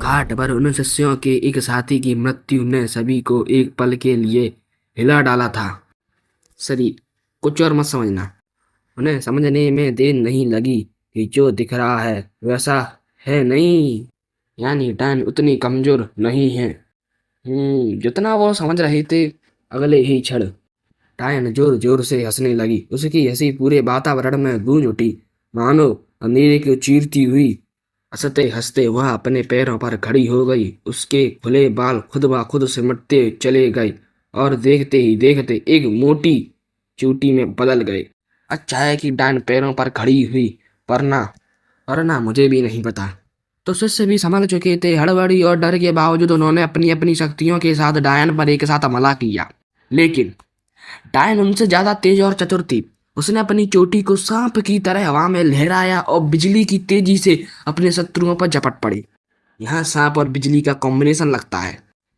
घाट पर उन शिष्यों के एक साथी की मृत्यु ने सभी को एक पल के लिए हिला डाला था। शरीर कुछ और मत समझना। उन्हें समझने में देर नहीं लगी कि जो दिख रहा है वैसा है नहीं। यानी डैन उतनी कमजोर नहीं है जितना वो समझ रहे थे। अगले ही क्षण डायन जोर जोर से हंसने लगी। उसकी हंसी पूरे वातावरण में गूंज उठी, मानो अंधेरे को चीरती हुई। हंसते हंसते वह अपने पैरों पर खड़ी हो गई। उसके खुले बाल खुद ब खुद सिमटते चले गए और देखते ही देखते एक मोटी चोटी में बदल गए। अच्छा है कि डायन पैरों पर खड़ी हुई, वरना मुझे भी नहीं पता। तो शिष्य भी संभल चुके थे। हड़बड़ी और डर के बावजूद उन्होंने अपनी अपनी शक्तियों के साथ डायन पर एक साथ हमला किया। लेकिन डायन उनसे ज्यादा तेज और चतुर थी। उसने अपनी चोटी को सांप की तरह हवा में लहराया और बिजली की तेजी से अपने शत्रुओं पर झपट पड़ी। यहाँ सांप और बिजली का कॉम्बिनेशन लगता है।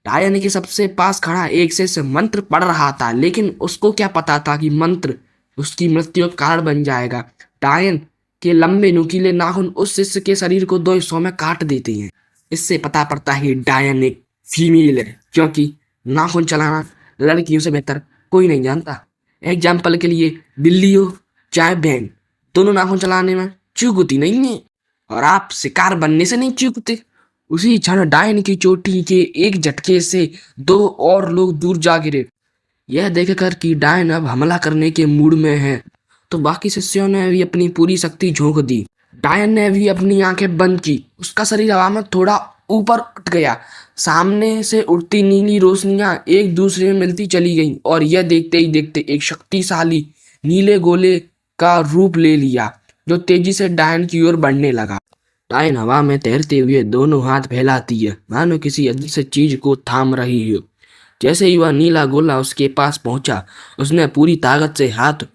डायन के सबसे पास खड़ा एक शिष्य मंत्र पढ़ रहा था, लेकिन उसको क्या पता था कि मंत्र उसकी मृत्यु का कारण बन जाएगा। डायन के लंबे नुकीले नाखून उस शिष्य के शरीर को दो हिस्सों में काट देते हैं। इससे पता पड़ता है कि डायन एक फीमेल है, क्योंकि नाखून चलाना लड़कियों से बेहतर कोई नहीं जानता। एग्जाम्पल के लिए बिल्ली हो चाहे बैंड, दोनों नाखून चलाने में चूकती नहीं है, और आप शिकार बनने से नहीं चूकते। उसी क्षण डायन की चोटी के एक झटके से दो और लोग दूर जा गिरे। यह देखकर कि डायन अब हमला करने के मूड में है, तो बाकी शिष्यों ने भी अपनी पूरी शक्ति झोंक दी। डायन ने भी अपनी आंखें बंद की। उसका शरीर हवा में थोड़ा ऊपर उठ गया। सामने से उड़ती नीली रोशनियां एक दूसरे में मिलती चली गईं और यह देखते ही देखते एक शक्तिशाली नीले गोले का रूप ले लिया, जो तेजी से डायन की ओर बढ़ने लगा। डायन हवा में तैरते हुए दोनों हाथ फैलाती है, मानो किसी अदृश्य चीज को थाम रही हो। जैसे ही वह नीला गोला उसके पास पहुंचा, उसने पूरी ताकत से हाथ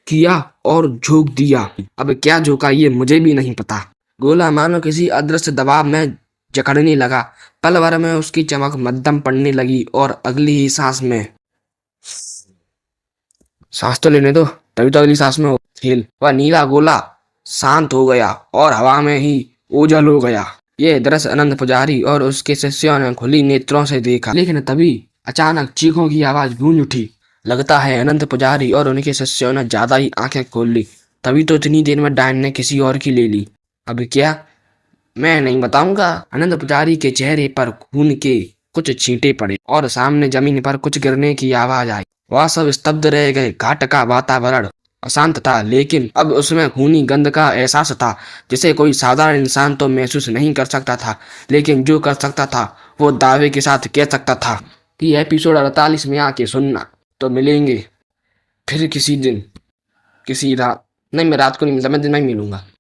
किया और झोंक दिया। अब क्या झोंका ये मुझे भी नहीं पता। गोला मानो किसी अदृश्य दबाव में जकड़ने लगा। पल भर में उसकी चमक मध्यम पड़ने लगी और अगली ही सांस में, सांस तो लेने दो, तभी तो अगली सांस में फेल, वह नीला गोला शांत हो गया और हवा में ही ओझल हो गया। यह दृश्य अनंत पुजारी और उसके शिष्यों ने खुली नेत्रों से देखा। लेकिन तभी अचानक चीखों की आवाज गूंज उठी। लगता है अनंत पुजारी और उनके शिष्यों ने ज्यादा ही आंखें खोल ली। तभी तो इतनी देर में डायन ने किसी और की ले ली। अब क्या, मैं नहीं बताऊंगा। अनंत पुजारी के चेहरे पर खून के कुछ छींटे पड़े और सामने जमीन पर कुछ गिरने की आवाज आई। वह सब स्तब्ध रह गए। घाट का वातावरण अशांत था, लेकिन अब उसमें खूनी गंध का एहसास था, जिसे कोई साधारण इंसान तो महसूस नहीं कर सकता था। लेकिन जो कर सकता था वो दावे के साथ कह सकता था कि एपिसोड 48 में आके सुनना। तो मिलेंगे फिर किसी दिन, किसी रात। नहीं, मैं रात को नहीं मिलता, मैं दिन में ही मिलूंगा।